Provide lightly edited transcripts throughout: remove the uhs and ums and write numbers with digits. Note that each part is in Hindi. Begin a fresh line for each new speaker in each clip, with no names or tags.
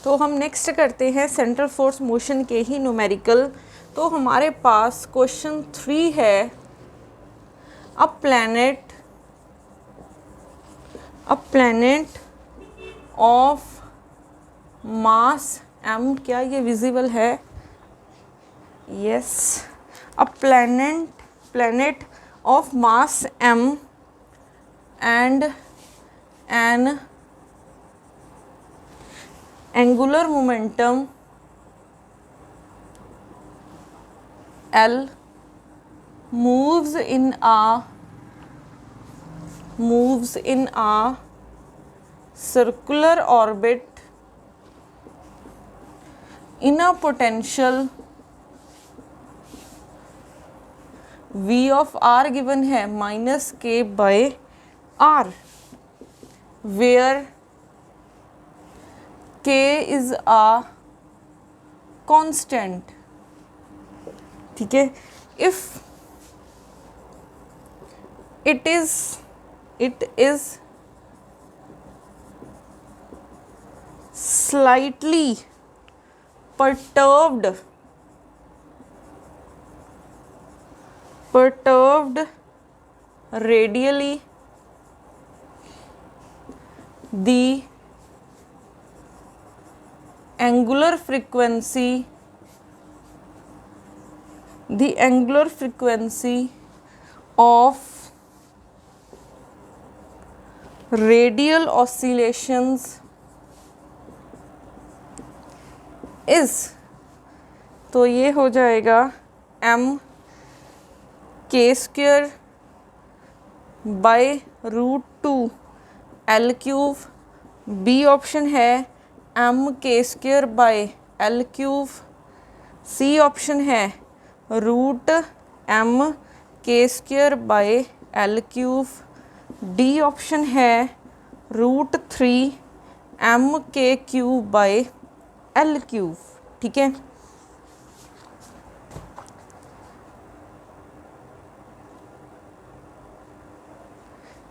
तो हम नेक्स्ट करते हैं सेंट्रल फोर्स मोशन के ही न्यूमेरिकल। तो हमारे पास क्वेश्चन 3 है, a planet of mass m, क्या ये विजिबल है? Yes, a planet of mass m and an angular momentum L moves in a circular orbit in a potential V of r given है -k/r, where k is a constant। ठीक है, if it is slightly perturbed radially, the angular frequency of radial oscillations is, तो ये हो जाएगा mk²/√2 L³। बी ऑप्शन है mk²/L³। सी ऑप्शन है √mk²/L³। डी ऑप्शन है √3mk³/L³। ठीक है,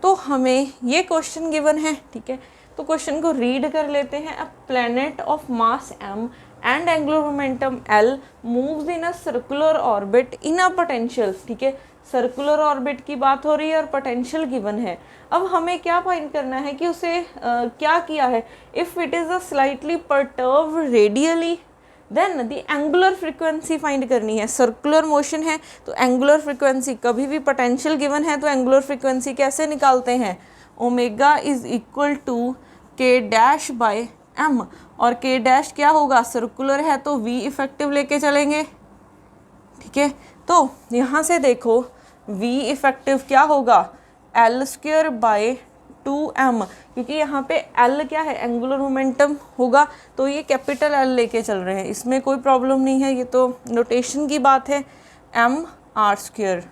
तो हमें ये क्वेश्चन गिवन है। ठीक है, तो क्वेश्चन को रीड कर लेते हैं। अ planet of mass m and angular momentum L moves in a circular orbit in a potential. ठीक है, सर्कुलर ऑर्बिट की बात हो रही है और पोटेंशियल गिवन है। अब हमें क्या फाइंड करना है कि उसे क्या किया है। If it is a slightly perturb radially, then the angular frequency find करनी है। सर्कुलर मोशन है तो एंगुलर फ्रिक्वेंसी, कभी भी पोटेंशियल गिवन है तो एंगुलर फ्रिक्वेंसी कैसे निकालते हैं? Omega is equal to k'/m, और k' क्या होगा? सर्कुलर है तो v इफेक्टिव लेके चलेंगे। ठीक है, तो यहाँ से देखो v इफेक्टिव क्या होगा? L²/2m, क्योंकि यहाँ पे L क्या है? एंगुलर मोमेंटम होगा, तो ये कैपिटल L लेके चल रहे हैं, इसमें कोई प्रॉब्लम नहीं है, ये तो नोटेशन की बात है। mr²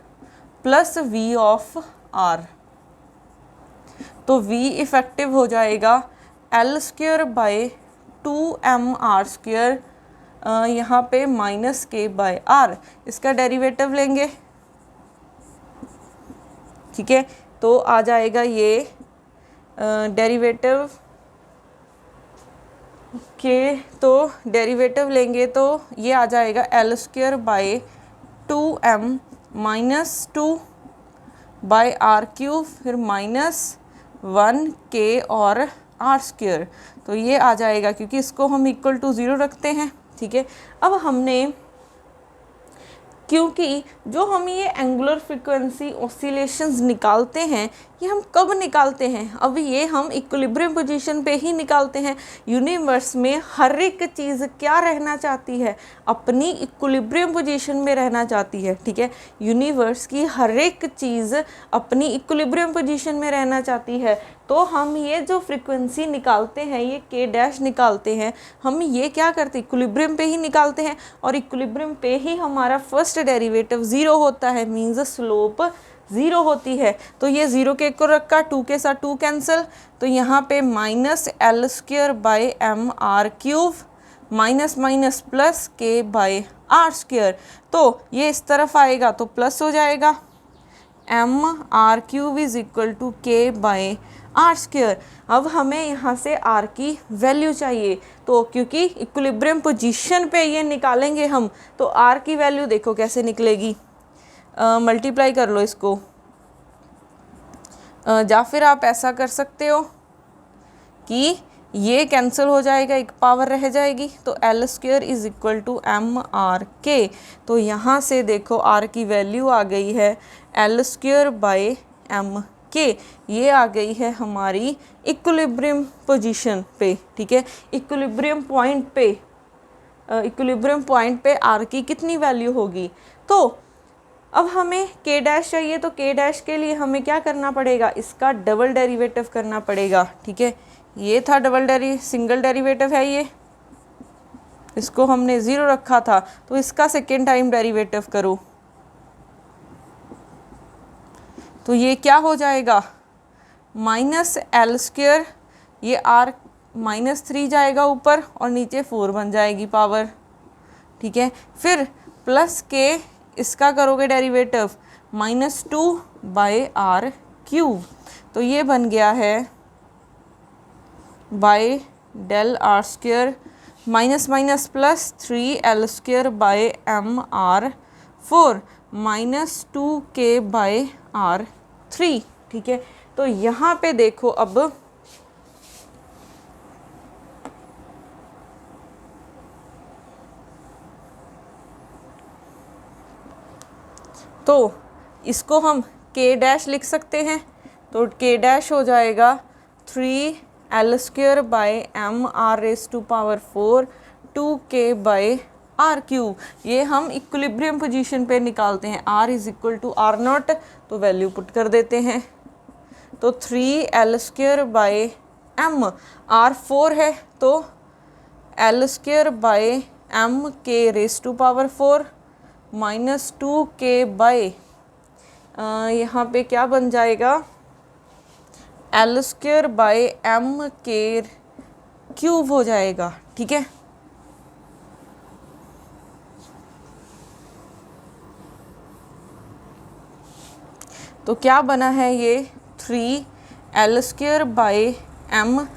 plus v of r, तो v इफेक्टिव हो जाएगा L²/2mr², यहाँ पे -k/r, इसका डेरिवेटिव लेंगे। ठीक है, तो आ जाएगा ये डेरिवेटिव के, तो डेरिवेटिव लेंगे तो ये आ जाएगा L²/2m -2/r³, फिर -1k और r², तो ये आ जाएगा, क्योंकि इसको हम इक्वल टू 0 रखते हैं। ठीक है, अब हमने, क्योंकि जो हम ये एंगुलर फ्रिक्वेंसी ऑसिलेशंस निकालते हैं, ये हम कब निकालते हैं? अब ये हम इक्विलिब्रियम पोजीशन पे ही निकालते हैं। यूनिवर्स में हर एक चीज़ क्या रहना चाहती है? अपनी इक्विलिब्रियम पोजीशन में रहना चाहती है। ठीक है, यूनिवर्स की हर एक चीज़ अपनी इक्विलिब्रियम पोजीशन में रहना चाहती है, तो हम ये जो फ्रिक्वेंसी निकालते हैं, ये k' निकालते हैं, हम ये क्या करते हैं? इक्विलिब्रियम पे ही निकालते हैं, और इक्विलिब्रियम पे ही हमारा फर्स्ट डेरिवेटिव 0 होता है, मीन्स स्लोप 0 होती है। तो ये 0 के को रखा, 2 के साथ 2 कैंसिल, तो यहाँ पे -L²/mr³ minus minus plus k/r², तो ये इस तरफ आएगा तो प्लस हो जाएगा। mr³ is equal to k/r², R square. अब हमें यहाँ से आर की वैल्यू चाहिए, तो क्योंकि इक्विलिब्रियम पोजीशन पे ये निकालेंगे हम, तो आर की वैल्यू देखो कैसे निकलेगी, मल्टीप्लाई कर लो इसको, या फिर आप ऐसा कर सकते हो कि ये कैंसिल हो जाएगा, एक पावर रह जाएगी, तो L square is equal to M R K. तो यहाँ से देखो आर की वैल्यू आ गई है एल स्क्वायर बाय एम के, ये आ गई है हमारी इक्विलिब्रियम पोजीशन पे, ठीक है। इक्विलिब्रियम पॉइंट पे आर की कितनी वैल्यू होगी, तो अब हमें के डैश चाहिए, तो के डैश के लिए हमें क्या करना पड़ेगा, इसका डबल डेरिवेटिव करना पड़ेगा, ठीक है। ये था सिंगल डेरिवेटिव है ये, इसको हमने 0 रखा था, तो इसका सेकेंड टाइम डेरिवेटिव करो, तो ये क्या हो जाएगा, माइनस एल स्क्वायर, ये आर -3 जाएगा ऊपर और नीचे 4 बन जाएगी पावर, ठीक है। फिर प्लस के, इसका करोगे डेरिवेटिव -2 बाय आर क्यूब, तो ये बन गया है by del R square minus minus plus 3 L square by M R 4 -2k by R 3, ठीक है। तो यहाँ पे देखो अब तो इसको हम के डैश लिख सकते हैं, तो के डैश हो जाएगा 3 L square by M R raise to power 4 2k by R cube. ये हम इक्विलिब्रियम पोजीशन पे निकालते हैं, R is equal to R naught, तो वैल्यू पुट कर देते हैं, तो 3 L square by M, R 4 है तो L square by M K raise to power 4 -2k by, यहाँ पे क्या बन जाएगा, L square by M K cube हो जाएगा, ठीक है। तो क्या बना है ये 3 L square by M,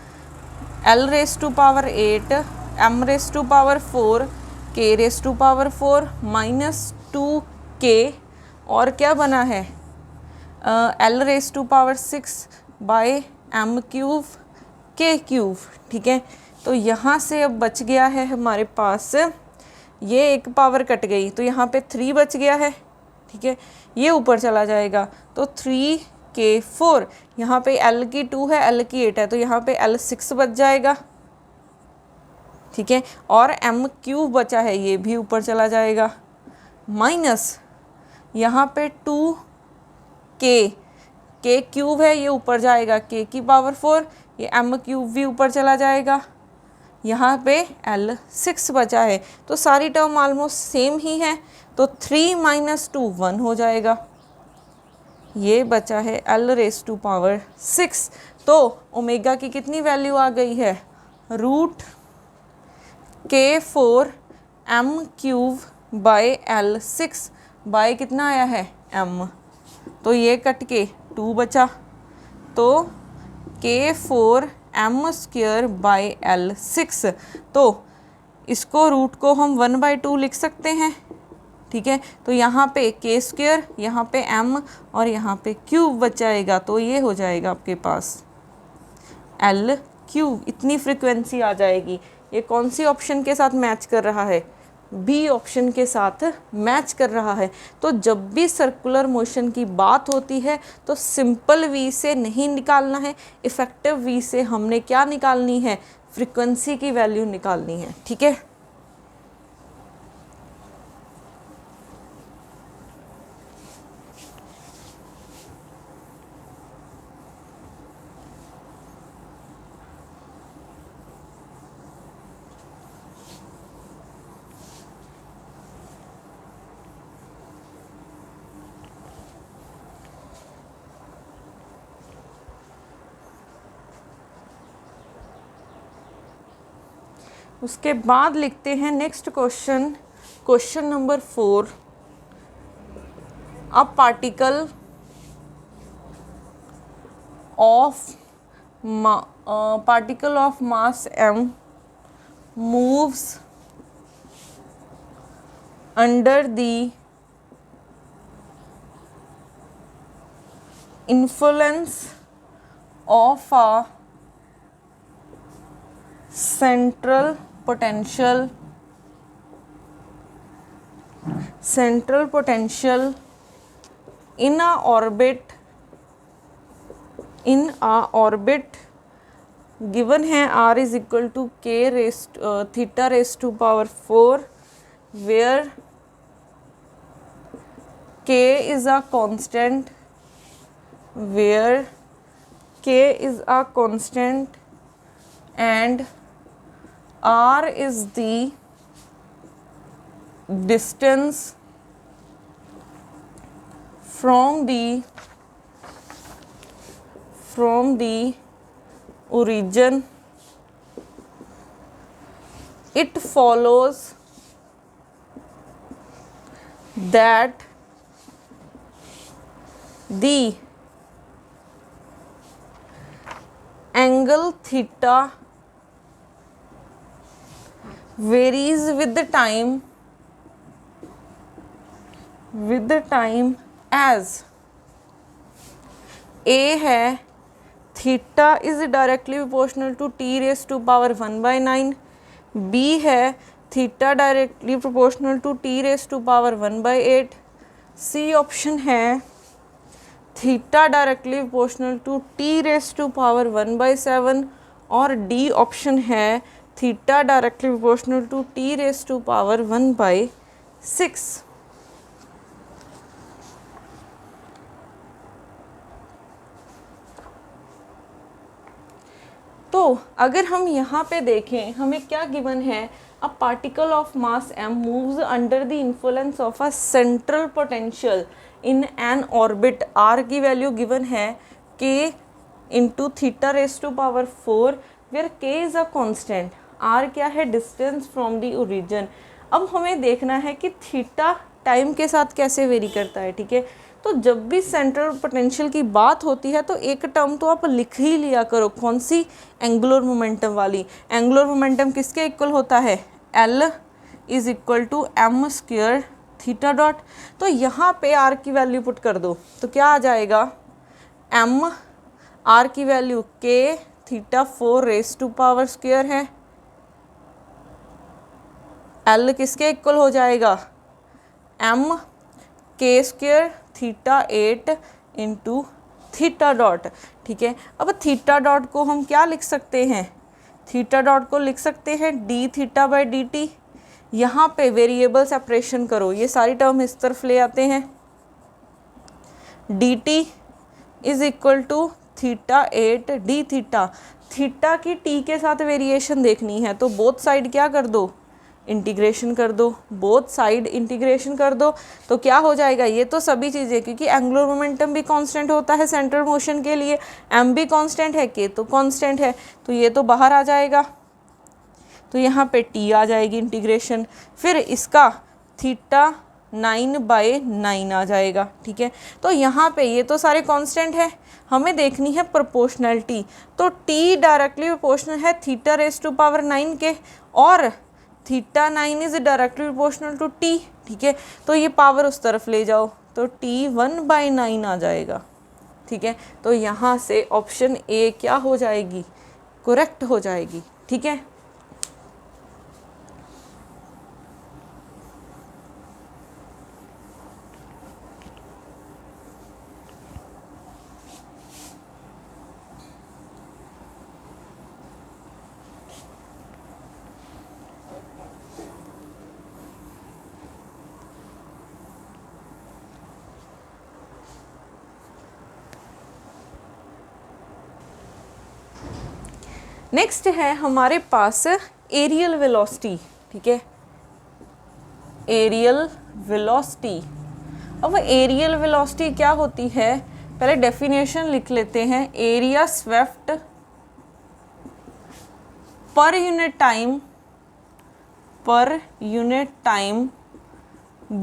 L raise to power 8 M raise to power 4 K raise to power 4 -2k, और क्या बना है L raise to power 6 by M cube K cube, ठीक है। तो यहाँ से अब बच गया है हमारे पास, ये एक पावर कट गई तो यहाँ पे 3 बच गया है, ठीक है। ये ऊपर चला जाएगा तो 3k4, यहाँ पे L की 2 है, L की 8 है, तो यहाँ पे L 6 बच जाएगा, ठीक है। और m क्यूब बचा है, ये भी ऊपर चला जाएगा, माइनस यहाँ पे 2k, k क्यूब है, ये ऊपर जाएगा k की पावर 4, ये m क्यूब भी ऊपर चला जाएगा, यहाँ पे L 6 बचा है, तो सारी टर्म ऑलमोस्ट सेम ही है, तो 3 - 2 1 हो जाएगा, ये बचा है L रेस टू पावर 6। तो ओमेगा की कितनी वैल्यू आ गई है, √K4 m cube by L 6 by कितना आया है m, तो ये कट के 2 बचा, तो K4 m square by L 6, तो इसको रूट को हम 1/2 लिख सकते हैं, ठीक है। तो यहाँ पे k स्क्वायर, यहाँ पे m और यहाँ पे क्यूब बचाएगा, तो ये हो जाएगा आपके पास L क्यूब, इतनी फ्रीक्वेंसी आ जाएगी। ये कौन सी ऑप्शन के साथ मैच कर रहा है, बी ऑप्शन के साथ मैच कर रहा है। तो जब भी सर्कुलर मोशन की बात होती है तो सिंपल वी से नहीं निकालना है, इफ़ेक्टिव वी से हमने क्या निकालनी है, फ्रीक्वेंसी की वैल्यू निकालनी है, ठीक है। उसके बाद लिखते हैं next question, question number 4, a particle of particle of mass m moves under the influence of a central potential in a orbit given है r is equal to k theta raised to power 4 where k is a constant and r is the distance from the origin, it follows that the angle theta varies with the time as A है theta is directly proportional to t raised to power 1/9, B है theta directly proportional to t raised to power 1/8, C option है theta directly proportional to T raise to power 1/7 और डी ऑप्शन है theta directly proportional to T raise to power 1/6। तो अगर हम यहाँ पे देखें हमें क्या गिवन है, a particle of mass m moves under the influence of a central potential in an orbit, r की वैल्यू गिवन है k into theta raise to power 4 where k is a constant, r क्या है डिस्टेंस फ्रॉम द ओरिजिन। अब हमें देखना है कि थीटा टाइम के साथ कैसे वेरी करता है, ठीक है। तो जब भी सेंट्रल पोटेंशियल की बात होती है तो एक टर्म तो आप लिख ही लिया करो, कौन सी, एंगुलर मोमेंटम वाली। एंगुलर मोमेंटम किसके इक्वल होता है, L is equal to m square theta dot. तो यहाँ पे r की वैल्यू पुट कर दो तो क्या आ जाएगा, m r की value k theta 4 raise to power square है, L किसके इक्वल हो जाएगा, m k square theta 8 into theta dot, ठीक है। अब थीटा डॉट को हम क्या लिख सकते हैं, थीटा डॉट को लिख सकते हैं D theta by D T. यहाँ पे वेरिएबल सेपरेशन करो, ये सारी टर्म इस तरफ ले आते हैं, D T is equal to theta 8 D theta, theta की टी के साथ वेरिएशन देखनी है तो बोथ साइड क्या कर दो, इंटीग्रेशन कर दो, बोथ साइड इंटीग्रेशन कर दो तो क्या हो जाएगा, ये तो सभी चीज़ें, क्योंकि एंगुलर मोमेंटम भी कांस्टेंट होता है सेंट्रल मोशन के लिए, m भी कांस्टेंट है, k तो कांस्टेंट है, तो ये तो बाहर आ जाएगा, तो यहाँ पे t आ जाएगी इंटीग्रेशन, फिर इसका थीटा 9/9 आ जाएगा, ठीक है। तो यहाँ पे ये तो सारे कांस्टेंट है, हमें देखनी है प्रोपोर्शनलिटी, तो t डायरेक्टली प्रोपोर्शनल है थीटा रेस टू पावर 9 के और theta 9 is directly proportional to t, ठीक है। तो ये पावर उस तरफ ले जाओ तो t 1/9 आ जाएगा, ठीक है। तो यहाँ से ऑप्शन ए क्या हो जाएगी, करेक्ट हो जाएगी, ठीक है। नेक्स्ट है हमारे पास एरियल वेलोसिटी, ठीक है, एरियल वेलोसिटी। अब एरियल वेलोसिटी क्या होती है, पहले डेफिनेशन लिख लेते हैं, area swept per unit time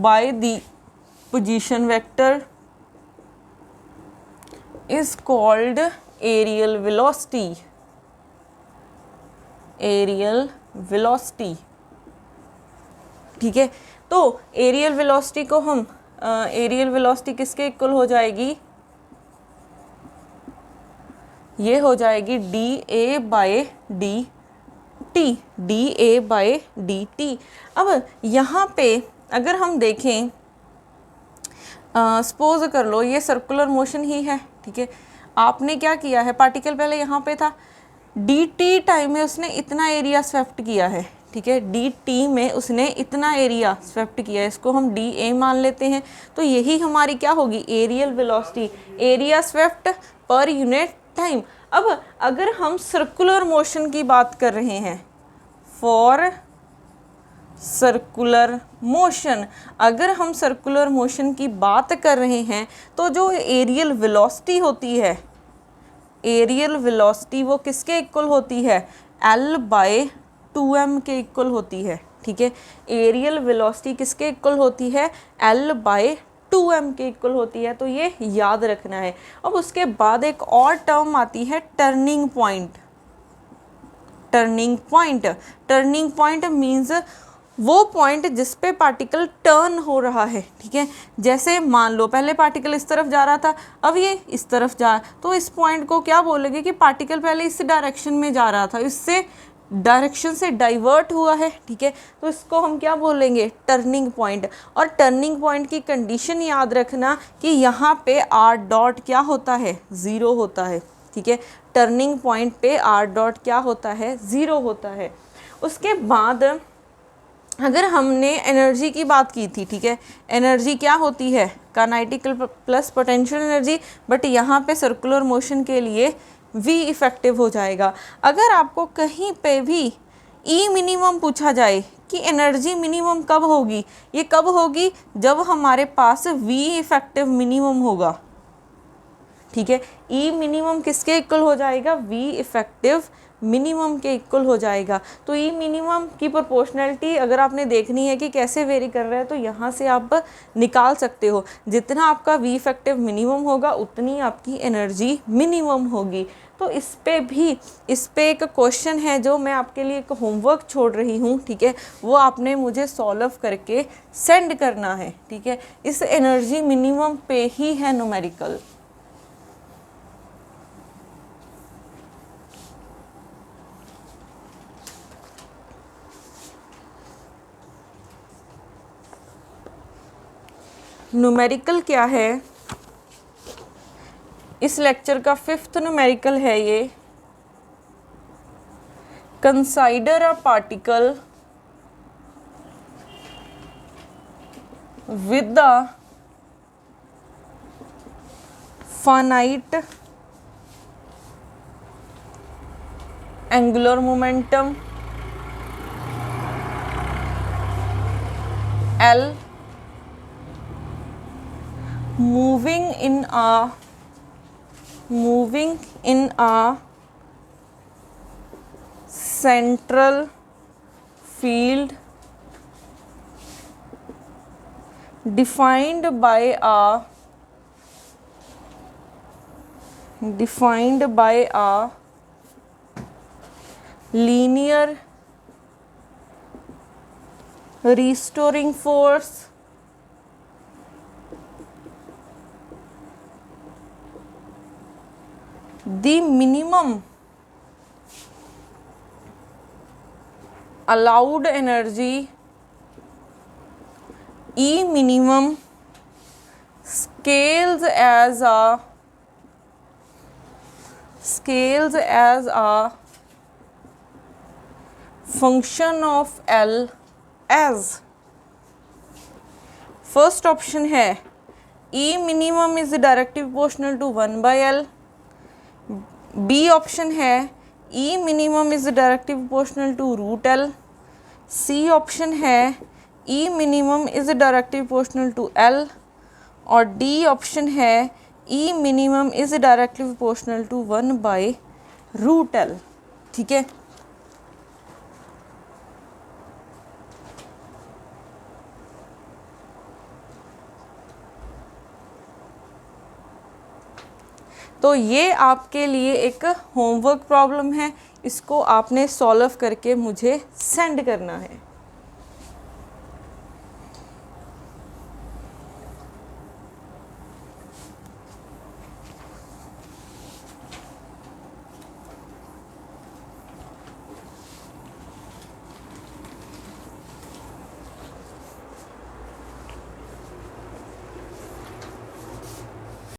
by the position vector is called areal velocity, areal velocity, ठीक है। तो एरियल वेलोसिटी को हम एरियल वेलोसिटी किसके इक्वल हो जाएगी, ये हो जाएगी D A by D T, D A by D T. अब यहाँ पे अगर हम देखें, सपोज कर लो ये सर्कुलर मोशन ही है, ठीक है। आपने क्या किया है, पार्टिकल पहले यहाँ पे था, डी टी टाइम में उसने इतना एरिया स्वेप्ट किया है, ठीक है। डी टी में उसने इतना एरिया स्वेप्ट किया है, इसको हम डी ए मान लेते हैं। तो यही हमारी क्या होगी, areal velocity, area swept per unit time. अब अगर हम सर्कुलर मोशन की बात कर रहे हैं, फॉर सर्कुलर मोशन, अगर हम सर्कुलर मोशन की बात कर रहे हैं तो जो एरियल वेलोसिटी होती है, एरियल वेलोसिटी वो किसके इक्वल होती है, L बाय 2m के इक्वल होती है, ठीक है। एरियल वेलोसिटी किसके इक्वल होती है, L बाय 2m के इक्वल होती है, तो ये याद रखना है। अब उसके बाद एक और टर्म आती है turning point. Turning point, turning point means वो पॉइंट जिस पे पार्टिकल टर्न हो रहा है, ठीक है। जैसे मान लो पहले पार्टिकल इस तरफ जा रहा था, अब ये इस तरफ जा, तो इस पॉइंट को क्या बोलेंगे कि पार्टिकल पहले इस डायरेक्शन में जा रहा था, इससे डायरेक्शन से डाइवर्ट हुआ है, ठीक है। तो इसको हम क्या बोलेंगे, टर्निंग पॉइंट। और टर्निंग पॉइंट की कंडीशन याद रखना कि यहाँ पे आर डॉट क्या होता है, ज़ीरो होता है, ठीक है। टर्निंग पॉइंट पे आर डॉट क्या होता है, ज़ीरो होता है। उसके बाद अगर हमने एनर्जी की बात की थी, ठीक है, एनर्जी क्या होती है, काइनेटिकल प्लस पोटेंशियल एनर्जी, बट यहाँ पे सर्कुलर मोशन के लिए V इफ़ेक्टिव हो जाएगा। अगर आपको कहीं पे भी E मिनिमम पूछा जाए कि एनर्जी मिनिमम कब होगी, ये कब होगी, जब हमारे पास V इफ़ेक्टिव मिनिमम होगा, ठीक है। E मिनिमम किसके इक्वल हो जाएगा, V इफ़ेक्टिव मिनिमम के इक्वल हो जाएगा। तो ई मिनिमम की प्रोपोर्शनैलिटी अगर आपने देखनी है कि कैसे वेरी कर रहा है, तो यहाँ से आप निकाल सकते हो, जितना आपका वी इफेक्टिव मिनिमम होगा उतनी आपकी एनर्जी मिनिमम होगी। तो इस पे एक क्वेश्चन है जो मैं आपके लिए एक होमवर्क छोड़ रही हूँ, ठीक है, वो आपने मुझे सॉल्व करके सेंड करना है, ठीक है। इस एनर्जी मिनिमम पे ही है न्यूमेरिकल। न्यूमेरिकल क्या है, इस लेक्चर का 5th न्यूमेरिकल है ये, consider a particle with the finite angular momentum L moving in a central field defined by a linear restoring force the minimum allowed energy E minimum scales as a function of L as, first option है E minimum is directly proportional to 1 by L, B option है E minimum is directly proportional to root L, C option है E minimum is directly proportional to L, और D ऑप्शन है E minimum is directly proportional to 1 by root L, ठीक है। तो तो ये आपके लिए एक होमवर्क प्रॉब्लम है, इसको आपने सॉल्व करके मुझे सेंड करना है।